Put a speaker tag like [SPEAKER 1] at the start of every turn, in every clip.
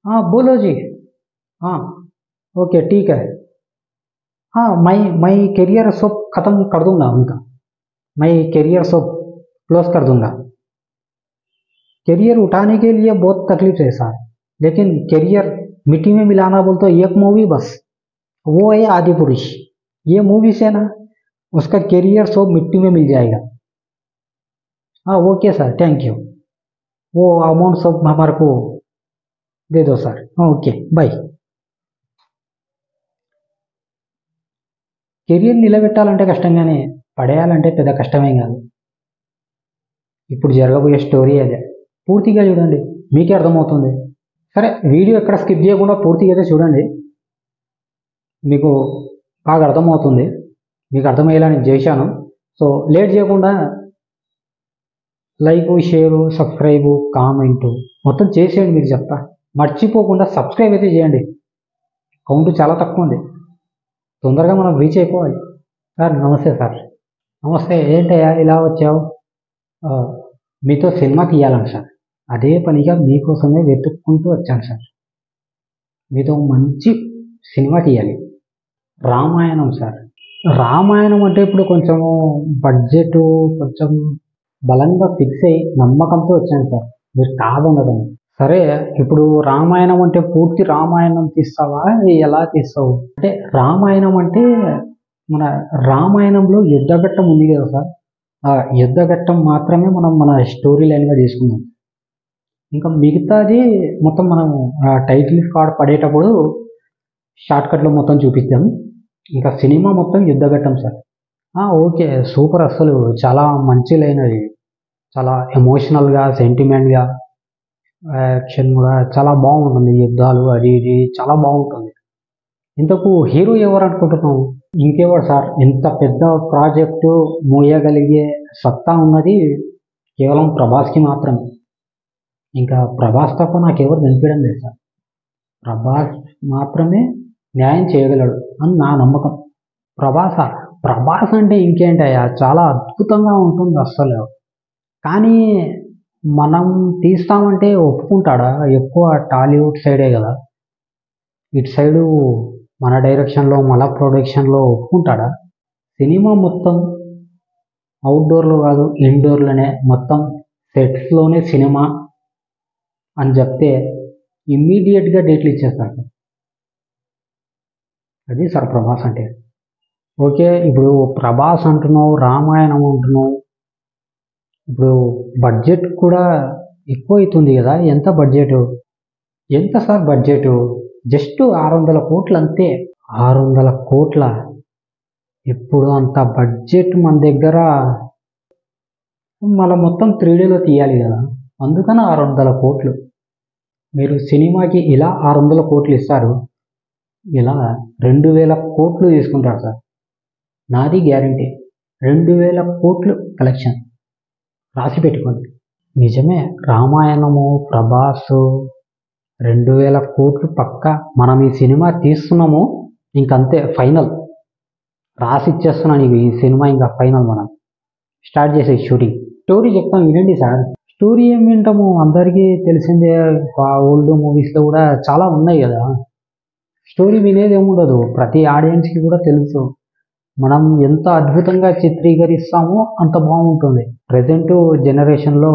[SPEAKER 1] हाँ बोलो जी। हाँ ओके ठीक है। हाँ मैं करियर सब खत्म कर दूंगा उनका। मैं करियर सब क्लोज कर दूंगा। करियर उठाने के लिए बहुत तकलीफ है सर, लेकिन करियर मिट्टी में मिलाना बोल तो एक मूवी बस, वो है आदि पुरुष। ये मूवी से ना उसका करियर सब मिट्टी में मिल जाएगा। हाँ ओके सर, थैंक यू। वो अमाउंट सब हमारे को दे दो सर। हाँ ओके बाय। కెరియర్ నిలబెట్టాలంటే కష్టం కానీ పడేయాలంటే పెద్ద కష్టమేం కాదు. ఇప్పుడు జరగబోయే స్టోరీ అదే. పూర్తిగా చూడండి, మీకే అర్థమవుతుంది. సరే వీడియో ఎక్కడ స్కిప్ చేయకుండా పూర్తిగా అయితే చూడండి, మీకు బాగా అర్థమవుతుంది. మీకు అర్థమయ్యేలా నేను చేశాను. సో లేట్ చేయకుండా లైక్, షేరు, సబ్స్క్రైబు, కామెంటు మొత్తం చేసేయండి. మీకు చెప్తా, మర్చిపోకుండా సబ్స్క్రైబ్ అయితే చేయండి. కౌంట్ చాలా తక్కువ ఉంది, తొందరగా మనం రీచ్ అయిపోవాలి. సార్ నమస్తే సార్. నమస్తే, ఏంటయ్యా ఇలా వచ్చావు? మీతో సినిమా తీయాలని సార్, అదే పనిగా మీకోసమే వెతుక్కుంటూ వచ్చాను సార్. మీతో మంచి సినిమా తీయాలి. రామాయణం సార్. రామాయణం అంటే ఇప్పుడు కొంచెము బడ్జెట్ కొంచెం బలంగా ఫిక్స్ అయ్యి నమ్మకంతో వచ్చాను సార్, మీరు కాదన్నదని. సరే ఇప్పుడు రామాయణం అంటే పూర్తి రామాయణం తీస్తావా, ఎలా తీస్తావు? అంటే రామాయణం అంటే మన రామాయణంలో యుద్ధఘట్టం ఉంది కదా సార్, ఆ యుద్ధఘట్టం మాత్రమే మనం మన స్టోరీ లైన్గా తీసుకుందాం. ఇంకా మిగతాది మొత్తం మనం టైటిల్ కార్డ్ పడేటప్పుడు షార్ట్కట్లో మొత్తం చూపిద్దాం. ఇంకా సినిమా మొత్తం యుద్ధఘట్టం సార్. ఓకే సూపర్, అసలు చాలా మంచి లైన్ అది. చాలా ఎమోషనల్గా, సెంటిమెంట్గా, యాక్షన్ కూడా చాలా బాగుంటుంది. యుద్ధాలు అది ఇది చాలా బాగుంటుంది. ఇంతకు హీరో ఎవరు అనుకుంటున్నావు? ఇంకెవరు సార్, ఇంత పెద్ద ప్రాజెక్టు మోయగలిగే సత్తా ఉన్నది కేవలం ప్రభాస్కి మాత్రమే. ఇంకా ప్రభాస్ తప్ప నాకెవరు కనిపించడం లేదు సార్. ప్రభాస్ మాత్రమే న్యాయం చేయగలడు అని నా నమ్మకం. ప్రభాస్ అంటే ఇంకేంటయ్యా, చాలా అద్భుతంగా ఉంటుంది అస్సలు. కానీ మనం తీస్తామంటే ఒప్పుకుంటాడా? ఎక్కువ టాలీవుడ్ సైడే కదా, ఇటు సైడు మన డైరెక్షన్లో మన ప్రొడక్షన్లో ఒప్పుకుంటాడా? సినిమా మొత్తం అవుట్డోర్లో కాదు, ఇండోర్లోనే, మొత్తం సెట్స్లోనే సినిమా అని చెప్తే ఇమ్మీడియట్గా డేట్లు ఇచ్చేస్తారు. అది సార్ ప్రభాస్ అంటే. ఓకే ఇప్పుడు ప్రభాస్ అంటున్నావు, రామాయణం అంటున్నావు, ఇప్పుడు బడ్జెట్ కూడా ఎక్కువ అవుతుంది కదా. ఎంత బడ్జెట్? ఎంత సార్ బడ్జెట్? జస్ట్ 600 కోట్లు అంతే. 600 కోట్ల? ఇప్పుడు అంత బడ్జెట్ మన దగ్గర, మళ్ళీ మొత్తం 3Dలో తీయాలి కదా, అందుకని 600 కోట్లు. మీరు సినిమాకి ఇలా 600 కోట్లు ఇస్తారు, ఇలా 2000 కోట్లు తీసుకుంటారు సార్. నాది గ్యారంటీ, 2000 కోట్లు కలెక్షన్ రాసి పెట్టుకోండి. నిజమే, రామాయణము, ప్రభాసు 2000 కోట్లు పక్కా. మనం ఈ సినిమా తీస్తున్నాము, ఇంకంతే ఫైనల్. రాసి ఇచ్చేస్తున్నా నీకు, ఈ సినిమా ఇంకా ఫైనల్. మనం స్టార్ట్ చేసే షూటింగ్. స్టోరీ చెప్తాం వినండి సార్. స్టోరీ ఏం వింటాము, అందరికీ తెలిసిందే. ఓల్డ్ మూవీస్లో కూడా చాలా ఉన్నాయి కదా. స్టోరీ వినేది ఏముండదు, ప్రతి ఆడియన్స్కి కూడా తెలుసు. మనం ఎంత అద్భుతంగా చిత్రీకరిస్తామో అంత బాగుంటుంది. ప్రజెంట్ జనరేషన్లో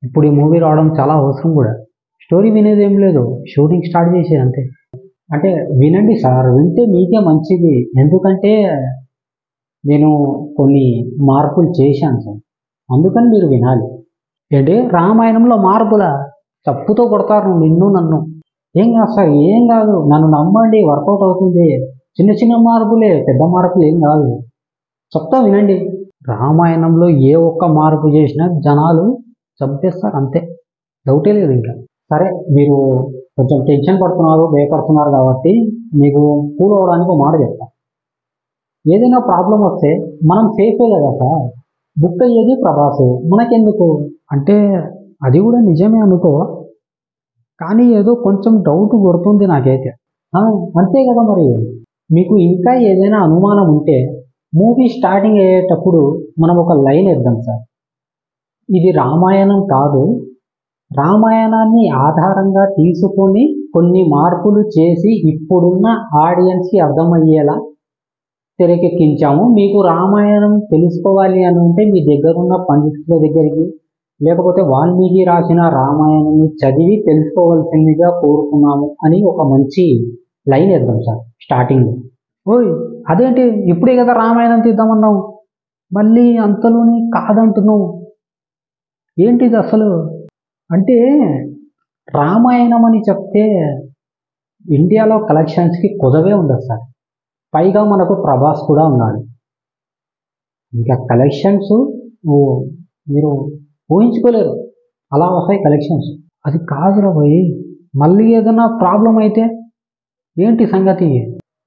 [SPEAKER 1] ఇప్పుడు ఈ మూవీ రావడం చాలా అవసరం కూడా. స్టోరీ వినేది ఏం లేదు, షూటింగ్ స్టార్ట్ చేసేది అంతే. అంటే వినండి సార్, వింటే మీకే మంచిది. ఎందుకంటే నేను కొన్ని మార్పులు చేశాను సార్, అందుకని మీరు వినాలి. ఏంటి రామాయణంలో మార్పులా? తప్పుతో కొడతారు నిన్ను నన్ను. ఏం కాదు సార్, ఏం కాదు, నన్ను నమ్మండి, వర్కౌట్ అవుతుంది. చిన్న చిన్న మార్పులే, పెద్ద మార్పులు ఏం కాదు. చెప్తా వినండి. రామాయణంలో ఏ ఒక్క మార్పు చేసినా జనాలు చంపేస్తారు అంతే, డౌటే లేదు ఇంకా. సరే మీరు కొంచెం టెన్షన్ పడుతున్నారు, భయపడుతున్నారు కాబట్టి మీకు కూల్ అవడానికి ఒక మాట చెప్తా. ఏదైనా ప్రాబ్లం వస్తే మనం సేఫే కదా సార్, బుక్ అయ్యేది ప్రభాస్, మనకెందుకు? అంటే అది కూడా నిజమే అనుకో, కానీ ఏదో కొంచెం డౌట్ కొడుతుంది నాకైతే. అంతే కదా మరి. మీకు ఇంకా ఏదైనా అనుమానం ఉంటే మూవీ స్టార్టింగ్ అయ్యేటప్పుడు మనం ఒక లైన్ వేద్దాం సార్, ఇది రామాయణం కాదు, రామాయణాన్ని ఆధారంగా తీసుకొని కొన్ని మార్పులు చేసి ఇప్పుడున్న ఆడియన్స్కి అర్థమయ్యేలా తెరకెక్కించాము. మీకు రామాయణం తెలుసుకోవాలి అని ఉంటే మీ దగ్గరున్న పండితుల దగ్గరికి, లేకపోతే వాల్మీకి రాసిన రామాయణాన్ని చదివి తెలుసుకోవాల్సిందిగా కోరుతున్నాము అని ఒక మంచి లైన్ వేద్దాం సార్ స్టార్టింగ్. ఓయ్ అదేంటి ఇప్పుడే కదా రామాయణం తీద్దామన్నావు, మళ్ళీ అంతలోనే కాదంటున్నావు, ఏంటిది అసలు అంటే? రామాయణం అని చెప్తే ఇండియాలో కలెక్షన్స్కి కుదవే ఉండదు సార్. పైగా మనకు ప్రభాస్ కూడా ఉన్నాడు. ఇంకా కలెక్షన్స్ మీరు ఊహించుకోలేరు, అలా వస్తాయి కలెక్షన్స్. అది కాదురా పోయి, మళ్ళీ ఏదైనా ప్రాబ్లం అయితే ఏంటి సంగతి?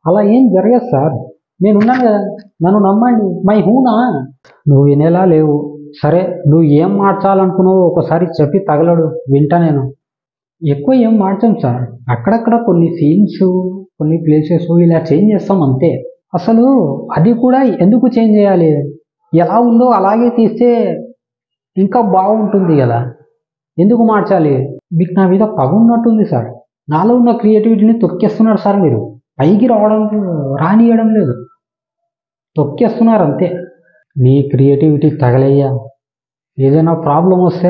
[SPEAKER 1] అలా ఏం జరగదు సార్, నేనున్నాను కదా, నన్ను నమ్మండి. మై హూనా. నువ్వు వినేలా లేవు. సరే నువ్వు ఏం మార్చాలనుకున్నావో ఒకసారి చెప్పి తగలడు, వింటా నేను. ఎక్కువ ఏం మార్చాం సార్, అక్కడక్కడ కొన్ని సీన్స్, కొన్ని ప్లేసెస్ ఇలా చేంజ్ చేస్తాం అంతే. అసలు అది కూడా ఎందుకు చేంజ్ చేయాలి? ఎలా ఉందో అలాగే తీస్తే ఇంకా బాగుంటుంది కదా, ఎందుకు మార్చాలి? మీకు నా మీద పగ ఉన్నట్టుంది సార్. నాలో ఉన్న క్రియేటివిటీని తొక్కేస్తున్నారు సార్ మీరు. పైకి రానియడం లేదు, తొక్కేస్తున్నారు అంతే. నీ క్రియేటివిటీ తగలయ్యా, ఏదైనా ప్రాబ్లం వస్తే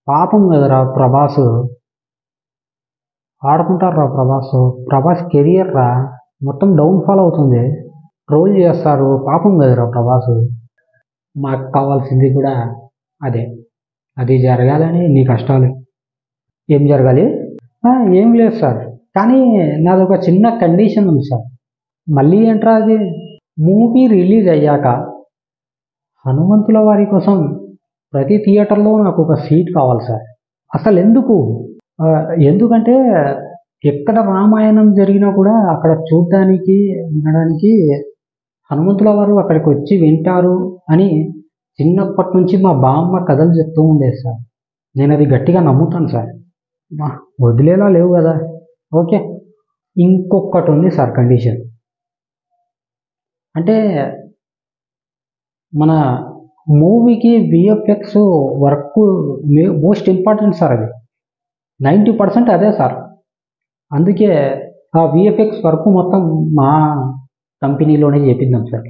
[SPEAKER 1] పాపం కదరా ప్రభాస్. ఆడుకుంటారా ప్రభాస్ కెరియర్ రా మొత్తం డౌన్ఫాల్ అవుతుంది, ట్రోల్ చేస్తారు, పాపం కదరా ప్రభాస్. మాకు కావాల్సింది కూడా అదే, అది జరగాలని నీ కష్టాలు. ఏం జరగాలి? ఏం లేదు సార్, కానీ నాది ఒక చిన్న కండిషన్ ఉంది సార్. మళ్ళీ ఏంట్రా అది? మూవీ రిలీజ్ అయ్యాక హనుమంతుల వారి కోసం ప్రతి థియేటర్లో నాకు ఒక సీట్ కావాలి సార్. అసలు ఎందుకంటే ఎక్కడ రామాయణం జరిగినా కూడా అక్కడ చూడడానికి, వినడానికి హనుమంతుల వారు అక్కడికి వచ్చి వింటారు అని చిన్నప్పటి నుంచి మా బామ్మ కథలు చెప్తూ ఉండేది సార్. నేను అది గట్టిగా నమ్ముతాను సార్. వదిలేలా లేవు కదా. ఓకే, ఇంకొకటి ఉంది సార్ కండిషన్. అంటే మన మూవీకి VFX work most important sir. అది 90% అదే సార్. అందుకే ఆ విఎఫ్ఎక్స్ వర్క్ మొత్తం మా కంపెనీలోనే చేపిద్దాం సార్.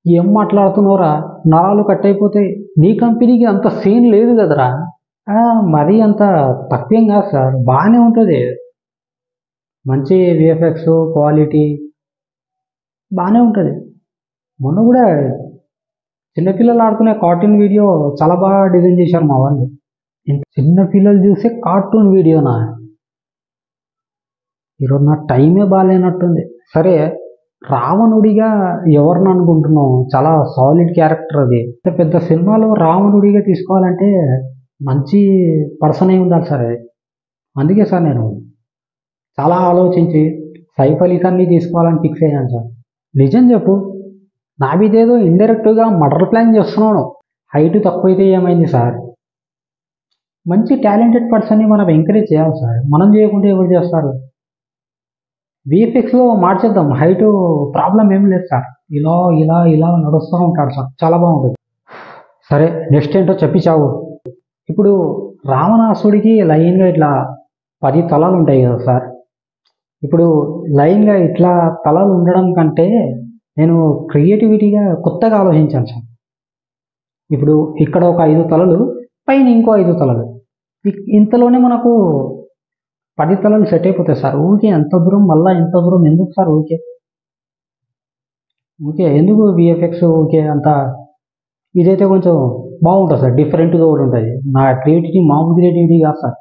[SPEAKER 1] ఏం మాట్లాడుతున్నావురా, నరాలు కట్ అయిపోతాయి. నీ కంపెనీకి అంత సీన్ లేదు కదరా. మరీ అంత తక్కువేం కాదు సార్, బాగానే ఉంటుంది. మంచి విఎఫ్ఎక్స్ క్వాలిటీ బాగానే ఉంటుంది. మొన్న కూడా చిన్నపిల్లలు ఆడుకునే కార్టూన్ వీడియో చాలా బాగా డిజైన్ చేశారు మా వాళ్ళు. చిన్నపిల్లలు చూసే కార్టూన్ వీడియోనా? ఈరోజు నా టైమే బాగాలేనట్టుంది. సరే, రావణుడిగా ఎవరిని అనుకుంటున్నావు? చాలా సాలిడ్ క్యారెక్టర్ అది. పెద్ద సినిమాలో రావణుడిగా తీసుకోవాలంటే మంచి పర్సన్ అయి ఉండాలి సార్ అది. అందుకే సార్ నేను చాలా ఆలోచించి సైఫ్ అలీ ఖాన్ని తీసుకోవాలని ఫిక్స్ అయ్యాను సార్. నిజం చెప్పు, నా మీదేదో ఇండైరెక్ట్గా మర్డర్ ప్లాన్ చేస్తున్నాను. హైట్ తక్కువైతే ఏమైంది సార్? మంచి టాలెంటెడ్ పర్సన్ని మనం ఎంకరేజ్ చేయాలి సార్. మనం చేయకుంటే ఎవరు చేస్తారు? విఎఫ్ఎక్స్లో మార్చేద్దాం, హైట్ ప్రాబ్లం ఏం లేదు సార్. ఇలా ఇలా ఇలా నడుస్తూ ఉంటాడు సార్, చాలా బాగుంటుంది. సరే, నెక్స్ట్ ఏంటో చెప్పి చావు. ఇప్పుడు రావణాసుడికి లైన్గా ఇట్లా 10 తలాలు ఉంటాయి కదా సార్. ఇప్పుడు లైన్గా ఇట్లా తలాలు ఉండడం కంటే నేను క్రియేటివిటీగా కొత్తగా ఆలోచించాను సార్. ఇప్పుడు ఇక్కడ ఒక 5 తలలు, పైన ఇంకో 5 తలలు, ఇంతలోనే మనకు 10 తలలు సెట్ అయిపోతాయి సార్. ఊరికే ఎంత దూరం, మళ్ళీ ఇంత దూరం ఎందుకు సార్? ఊరికే ఎందుకు విఎఫ్ఎక్స్ ఊరికే అంత? ఇదైతే కొంచెం బాగుంటుంది సార్, డిఫరెంట్గా కూడా ఉంటుంది. నా క్రియేటివిటీ మామూలు క్రియేటివిటీ కాదు సార్.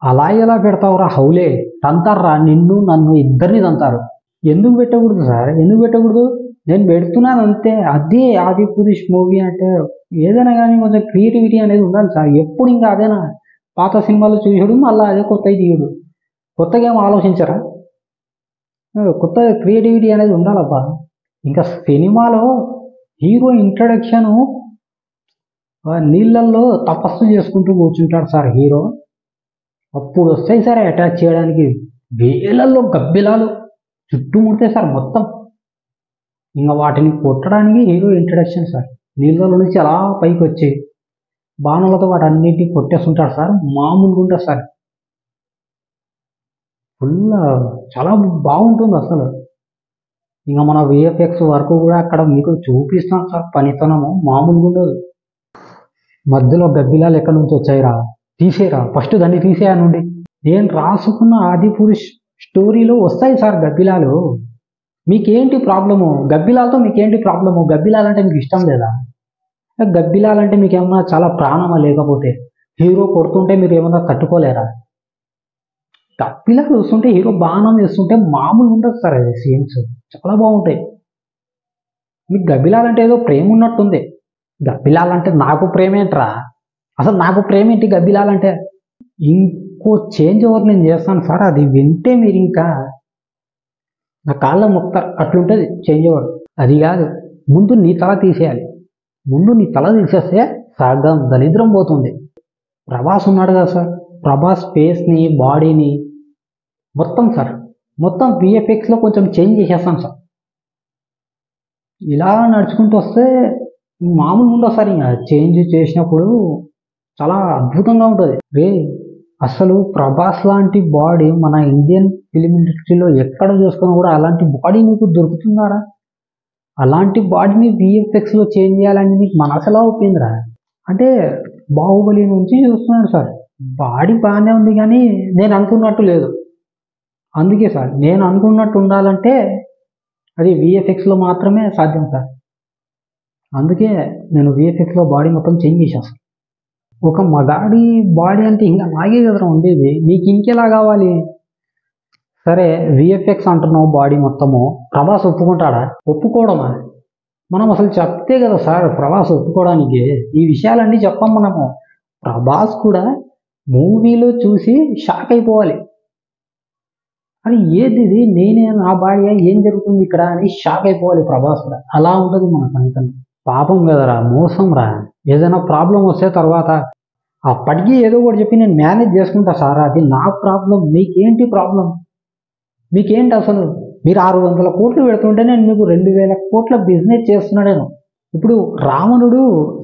[SPEAKER 1] అలా ఎలా పెడతావురా హౌలే, తంతారా నిన్ను నన్ను ఇద్దరిని తంతారు. ఎందుకు పెట్టకూడదు సార్? ఎందుకు పెట్టకూడదు? నేను పెడుతున్నాను అంతే. అదే ఆది పురుష్ మూవీ అంటే ఏదైనా కానీ కొంచెం క్రియేటివిటీ అనేది ఉండాలి సార్. ఎప్పుడు ఇంకా అదేనా? పాత సినిమాలు చూసాడు, మళ్ళీ అదే కొత్తవి తీయడు. కొత్తగా ఏమో ఆలోచించరా? కొత్త క్రియేటివిటీ అనేది ఉండాలబ్బా. ఇంకా సినిమాలో హీరో ఇంట్రడక్షను నీళ్ళల్లో తపస్సు చేసుకుంటూ కూర్చుంటాడు సార్ హీరో. అప్పుడు వస్తాయి సార్ అటాచ్ చేయడానికి వేలల్లో గబ్బిలాలు చుట్టుముడతాయి సార్ మొత్తం. ఇంకా వాటిని కొట్టడానికి హీరో ఇంట్రడక్షన్ సార్. నీళ్ళలో నుంచి అలా పైకి వచ్చి బాణాలతో వాటి అన్నిటిని కొట్టేస్తుంటాడు సార్. మామూలుగా ఉంటుంది సార్. ఫుల్ చాలా బాగుంటుంది అసలు. ఇంకా మన విఎఫ్ఎక్స్ వర్క్ కూడా అక్కడ మీకు చూపిస్తాను సార్. పనితనము మామూలుగా ఉండదు. మధ్యలో గబ్బిలాలు ఎక్కడి నుంచి వచ్చాయిరా, తీసేరా ఫస్ట్ దాన్ని తీసేయనుండి. నేను రాసుకున్న ఆదిపురుష్ స్టోరీలో వస్తాయి సార్ గబ్బిలాలు. మీకేంటి ప్రాబ్లము గబ్బిలాలతో? మీకేంటి ప్రాబ్లము? గబ్బిలాలంటే మీకు ఇష్టం లేదా? గబ్బిలాలంటే మీకు ఏమన్నా చాలా ప్రాణమా? లేకపోతే హీరో కొడుతుంటే మీరు ఏమన్నా తట్టుకోలేరా? గబ్బిలాలు వస్తుంటే హీరో బాణం వేస్తుంటే మామూలు ఉండదు సార్. అది సీన్స్ చాలా బాగుంటాయి. మీకు గబ్బిలాలంటే ఏదో ప్రేమ ఉన్నట్టుంది. గబ్బిలాలంటే నాకు ప్రేమేంట్రా? అసలు నాకు ప్రేమ ఏంటి గబ్బిలాలంటే? ఇంకో చేంజ్ ఓవర్ నేను చేస్తాను సార్. అది వింటే మీరు ఇంకా నా కాళ్ళ మొక్తారు. అట్లుంటుంది చేంజ్ ఓవర్. అది కాదు, ముందు నీ తల తీసేయాలి. ముందు నీ తల తీసేస్తే సగం దరిద్రం పోతుంది. ప్రభాస్ ఉన్నాడు కదా సార్, ప్రభాస్ ఫేస్ని బాడీని మొత్తం సార్, మొత్తం విఎఫ్ఎక్స్లో కొంచెం చేంజ్ చేసేస్తాను సార్. ఇలా నడుచుకుంటూ వస్తే మామూలుగా ఉండదు సార్. ఇంకా చేంజ్ చేసినప్పుడు చాలా అద్భుతంగా ఉంటుంది. రే అసలు ప్రభాస్ లాంటి బాడీ మన ఇండియన్ ఫిలిం ఇండస్ట్రీలో ఎక్కడ చూసుకున్నా కూడా అలాంటి బాడీ నీకు దొరుకుతుందారా? అలాంటి బాడీని విఎఫ్ఎక్స్లో చేంజ్ చేయాలని నీకు మనసులా ఒప్పిందిరా? అంటే బాహుబలి నుంచి చూస్తున్నాడు సార్. బాడీ బాగానే ఉంది కానీ నేను అనుకున్నట్టు లేదు. అందుకే సార్, నేను అనుకున్నట్టు ఉండాలంటే అది విఎఫ్ఎక్స్లో మాత్రమే సాధ్యం సార్. అందుకే నేను విఎఫ్ఎక్స్లో బాడీ మొత్తం చేంజ్ చేసేస్తాను. ఒక మగాడి బాడీ అంటే ఇంకా అలాగే కదరా ఉండేది. నీకు ఇంకెలా కావాలి? సరే విఎఫ్ఎక్స్ అంటున్నావు బాడీ మొత్తము, ప్రభాస్ ఒప్పుకుంటాడా? ఒప్పుకోవడమా? మనం అసలు చెప్తే కదా సార్ ప్రభాస్ ఒప్పుకోవడానికి. ఈ విషయాలన్నీ చెప్పాం మనము. ప్రభాస్ కూడా మూవీలో చూసి షాక్ అయిపోవాలి. అది ఏది ఇది, నేనే నా బాడీ, ఏం జరుగుతుంది ఇక్కడ అని షాక్ అయిపోవాలి ప్రభాస్ కూడా. అలా ఉంటుంది మన పనితనం. పాపం కదరా, మోసం రా. ఏదైనా ప్రాబ్లం వస్తే తర్వాత అప్పటికీ ఏదో ఒకటి చెప్పి నేను మేనేజ్ చేసుకుంటా సార్. అది నా ప్రాబ్లం. మీకేంటి ప్రాబ్లం? మీకేంటి అసలు? మీరు 600 కోట్లు పెడుతుంటే నేను మీకు 2000 కోట్ల బిజినెస్ చేస్తున్నాను. ఇప్పుడు రావణుడు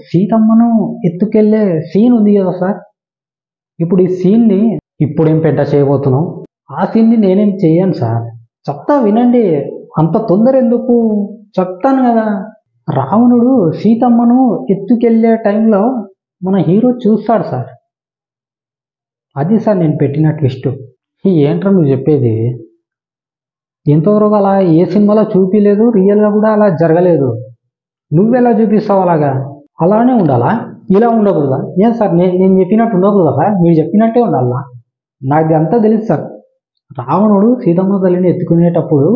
[SPEAKER 1] సీతమ్మను ఎత్తుకెళ్లే సీన్ ఉంది కదా సార్. ఇప్పుడు ఈ సీన్ని ఇప్పుడేం పెద్ద చేయబోతున్నాం? ఆ సీన్ని నేనేం చేయను సార్. చెప్తా వినండి. అంత తొందర ఎందుకు? చెప్తాను కదా. రావణుడు సీతమ్మను ఎత్తుకెళ్లే టైంలో మన హీరో చూస్తాడు సార్. అది సార్ నేను పెట్టిన ట్విస్ట్. ఏంట్రా నువ్వు చెప్పేది? ఎంతవరకు అలా ఏ సినిమాలో చూపించలేదు, రియల్గా కూడా అలా జరగలేదు. నువ్వెలా చూపిస్తావు అలాగా? అలానే ఉండాలా? ఇలా ఉండకూడదా? ఏం సార్ నేను చెప్పినట్టు ఉండకూడదా సార్? మీరు చెప్పినట్టే ఉండాలా? నాకు అంతా తెలుసు సార్. రావణుడు సీతమ్మ తల్లిని ఎత్తుకునేటప్పుడు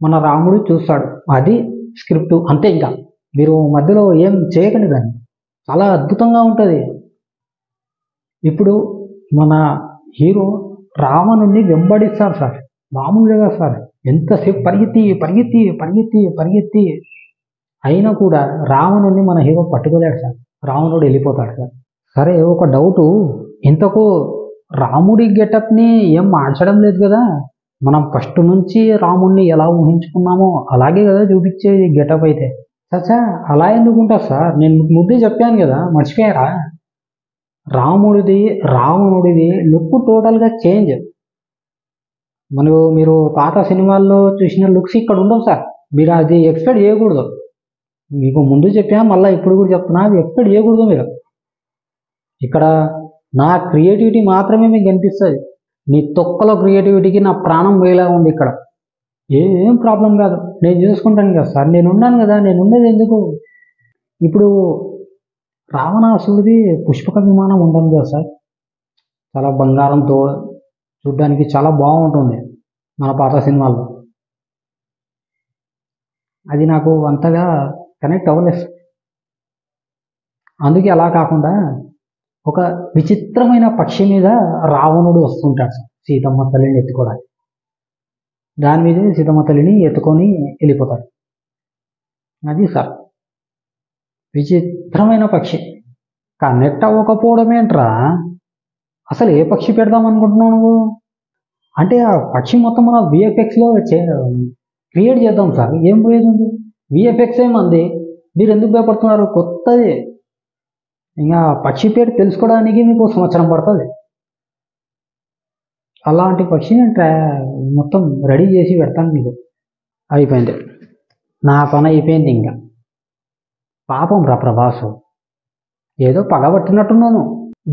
[SPEAKER 1] మన రాముడు చూస్తాడు. అది స్క్రిప్ట్ అంతే. ఇంకా మీరు మధ్యలో ఏం చేయకండి దాన్ని. చాలా అద్భుతంగా ఉంటుంది. ఇప్పుడు మన హీరో రావణుడిని వెంబడిస్తాడు సార్. మామూలుగా సార్ ఎంతసేపు పరిగెత్తి పరిగెత్తి పరిగెత్తి పరిగెత్తి అయినా కూడా రావణుడిని మన హీరో పట్టుకోలేడు సార్. రావణుడు వెళ్ళిపోతాడు సార్. సరే ఒక డౌటు, ఇంతకు రాముడి గెటప్ని ఏం మార్చడం లేదు కదా? మనం ఫస్ట్ నుంచి రాముడిని ఎలా ఊహించుకున్నామో అలాగే కదా చూపించేది గెటప్ అయితే. చచ్చా అలా ఎందుకుంటా సార్? నేను ముందే చెప్పాను కదా, మర్చిపోయారా? రావణుడిది లుక్ టోటల్గా చేంజ్. మీరు పాత సినిమాల్లో చూసిన లుక్స్ ఇక్కడ ఉండవు సార్. మీరు అది ఎక్స్పెక్ట్ చేయకూడదు. మీకు ముందు చెప్పా, మళ్ళీ ఇప్పుడు కూడా చెప్తున్నా, అది ఎక్స్పెక్ట్ చేయకూడదు మీరు. ఇక్కడ నా క్రియేటివిటీ మాత్రమే మీకు కనిపిస్తుంది. నీ తొక్కలో క్రియేటివిటీకి నా ప్రాణం పోయేలా ఉంది ఇక్కడ. ఏం ప్రాబ్లం కాదు, నేను చూసుకుంటాను కదా సార్. నేను ఉన్నాను కదా, నేను ఉన్నది ఎందుకు? ఇప్పుడు రావణాసుడిది పుష్పక విమానం ఉంటుంది కదా సార్, చాలా బంగారంతో చూడ్డానికి చాలా బాగుంటుంది మన పాత సినిమాల్లో. అది నాకు అంతగా కనెక్ట్ అవ్వలేదు. అందుకే అలా కాకుండా ఒక విచిత్రమైన పక్షి మీద రావణుడు వస్తుంటాడు సార్ సీతమ్మ తల్లిని ఎత్తుకోవడానికి. దాని మీద సీతమ్మ తల్లిని ఎత్తుకొని వెళ్ళిపోతాడు. అది సార్ విచిత్రమైన పక్షి. కనెక్ట్ అవ్వకపోవడమేంట్రా? అసలు ఏ పక్షి పెడదాం అనుకుంటున్నావు నువ్వు? అంటే ఆ పక్షి మొత్తం మన విఎఫ్ఎక్స్లో క్రియేట్ చేద్దాం సార్. ఏం పోయేది ఉంది? విఎఫ్ఎక్స్ ఏమంది? మీరు ఎందుకు భయపడుతున్నారు? కొత్తది ఇంకా పక్షి పేరు తెలుసుకోవడానికి మీకు సంవత్సరం పడుతుంది. అలాంటి పక్షి నేను మొత్తం రెడీ చేసి పెడతాను మీకు. అయిపోయింది, నా పని అయిపోయింది. ఇంకా పాపం రా ప్రభాసు, ఏదో పగబట్టినట్టున్నాను.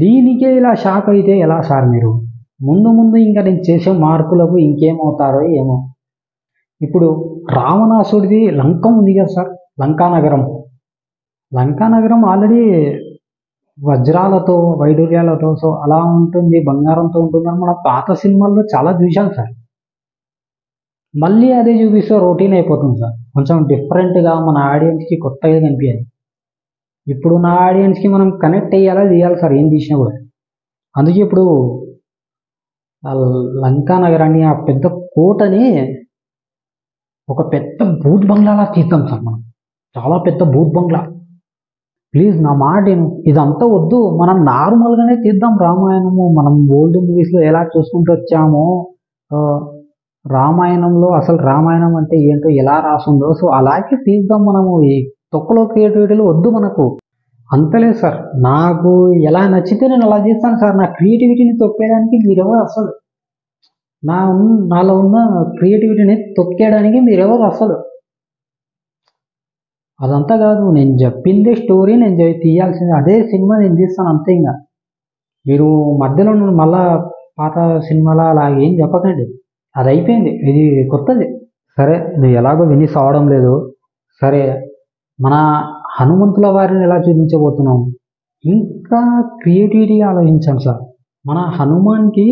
[SPEAKER 1] దీనికే ఇలా షాక్ అయితే ఎలా సార్ మీరు? ముందు ముందు ఇంకా నేను చేసే మార్పులకు ఇంకేమవుతారో ఏమో. ఇప్పుడు రావణాసుడిది లంక ఉంది కదా సార్, లంకానగరం. లంకానగరం ఆల్రెడీ వజ్రాలతో వైడూర్యాలతో సో అలా ఉంటుంది, బంగారంతో ఉంటుందని మన పాత సినిమాల్లో చాలా చూసాం సార్. మళ్ళీ అదే చూపిస్తే రొటీన్ అయిపోతుంది సార్. కొంచెం డిఫరెంట్గా మన ఆడియన్స్కి కొత్తగా కనిపించాలి. ఇప్పుడు నా ఆడియన్స్కి మనం కనెక్ట్ అయ్యేలా చేయాలి సార్ ఏం తీసినా కూడా. అందుకే ఇప్పుడు లంకా నగరాన్ని, ఆ పెద్ద కోటని ఒక పెద్ద భూత్ బంగ్లాలా తీద్దాం సార్ మనం. చాలా పెద్ద భూత్ బంగ్లా. ప్లీజ్ నా మాట ఇదంతా వద్దు, మనం నార్మల్గానే తీద్దాం రామాయణము. మనం ఓల్డ్ మూవీస్లో ఎలా చూసుకుంటూ వచ్చామో, రామాయణంలో అసలు రామాయణం అంటే ఏంటో ఎలా రాసుందో సో అలాగే తీద్దాం మనము. ఈ తొక్కలో క్రియేటివిటీలు వద్దు మనకు. అంతలేదు సార్, నాకు ఎలా నచ్చితే నేను అలా చేస్తాను సార్. నా క్రియేటివిటీని తొక్కేయడానికి మీరెవరు అసలు, నాలో ఉన్న క్రియేటివిటీని తొక్కేయడానికి మీరెవరు అసలు. అదంతా కాదు, నేను చెప్పిందే స్టోరీ, నేను తీయాల్సింది అదే సినిమా నేను తీస్తాను అంతే. ఇంకా మీరు మధ్యలో మళ్ళా పాత సినిమాలో అలా ఏం చెప్పకండి. అది అయిపోయింది, ఇది కొత్తది. సరే, నువ్వు ఎలాగో విని సావడం లేదు. సరే, మన హనుమంతుల వారిని ఎలా చూపించబోతున్నాం, ఇంకా క్రియేటివిటీ ఆలోచించాం సార్. మన హనుమాన్కి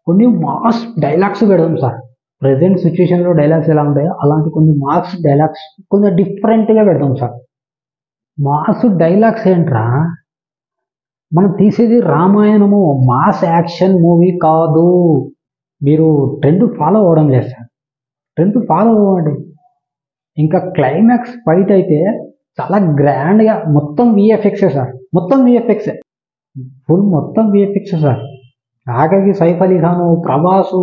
[SPEAKER 1] కొన్ని మాస్ డైలాగ్స్ పెడదాం సార్. ప్రజెంట్ సిచ్యువేషన్లో డైలాగ్స్ ఎలా ఉంటాయో అలాంటి కొన్ని మాస్ డైలాగ్స్ కొంచెం డిఫరెంట్గా పెడదాం సార్. మాస్ డైలాగ్స్ ఏంట్రా, మనం తీసేది రామాయణము, మాస్ యాక్షన్ మూవీ కాదు. మీరు ట్రెండ్ ఫాలో అవ్వడం లేదు సార్, ట్రెండ్ ఫాలో అవ్వండి. ఇంకా క్లైమాక్స్ ఫైట్ అయితే చాలా గ్రాండ్గా మొత్తం విఎఫ్ఎక్సే సార్, మొత్తం విఎఫ్ఎక్సే, ఫుల్ మొత్తం విఎఫ్ఎక్సే సార్. ఆఖరికి సైఫ్ అలీ ఖాన్, ప్రభాసు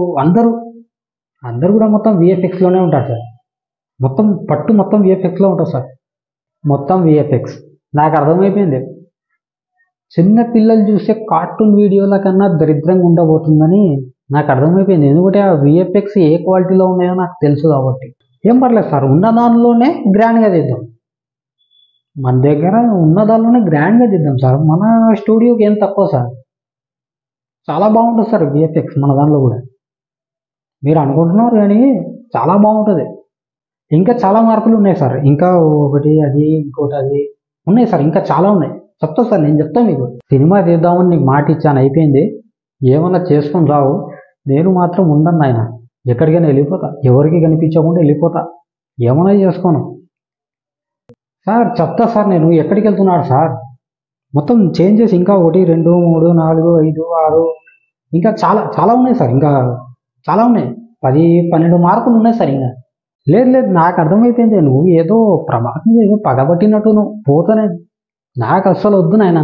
[SPEAKER 1] అందరూ కూడా మొత్తం విఎఫ్ఎక్స్లోనే ఉంటారు సార్. మొత్తం విఎఫ్ఎక్స్లో ఉంటుంది సార్, మొత్తం విఎఫ్ఎక్స్. నాకు అర్థమైపోయింది, చిన్న పిల్లలు చూసే కార్టూన్ వీడియోల కన్నా దరిద్రంగా ఉండబోతుందని నాకు అర్థమైపోయింది. ఎందుకంటే ఆ విఎఫ్ఎక్స్ ఏ క్వాలిటీలో ఉన్నాయో నాకు తెలుసు కాబట్టి. ఏం పర్లేదు సార్, ఉన్న దానిలోనే గ్రాండ్గా తీద్దాం. మన దగ్గర ఉన్న దానిలోనే గ్రాండ్గా తీద్దాం సార్. మన స్టూడియోకి ఏం తక్కువ సార్, చాలా బాగుంటుంది సార్ విఎఫ్ఎక్స్ మన దానిలో కూడా. మీరు అనుకుంటున్నారు కానీ చాలా బాగుంటుంది. ఇంకా చాలా మార్పులు ఉన్నాయి సార్. ఇంకా ఒకటి అది, ఇంకోటి అది ఉన్నాయి సార్, ఇంకా చాలా ఉన్నాయి. చెప్తా సార్, నేను చెప్తాను మీకు. సినిమా తీద్దామని నీకు మాట ఇచ్చాను, అయిపోయింది. ఏమన్నా చేసుకొని రావు, నేను మాత్రం ఉండను ఆయన. ఎక్కడికైనా వెళ్ళిపోతా, ఎవరికి కనిపించకుండా వెళ్ళిపోతా, ఏమన్నా చేసుకోను సార్. చెప్తా సార్, నేను ఎక్కడికి వెళ్తున్నాడు సార్. మొత్తం చేంజెస్ ఇంకా 1, 2, 3, 4, 5, 6 ఇంకా చాలా ఉన్నాయి సార్. ఇంకా చాలా ఉన్నాయి, 10, 12 మార్కులు ఉన్నాయి సార్. ఇంకా లేదు, నాకు అర్థమైపోయింది. నువ్వు ఏదో ప్రభాస్ మీద ఏదో పగబట్టినట్టు నువ్వు పోతానే. నాకు అస్సలు వద్దు నాయన.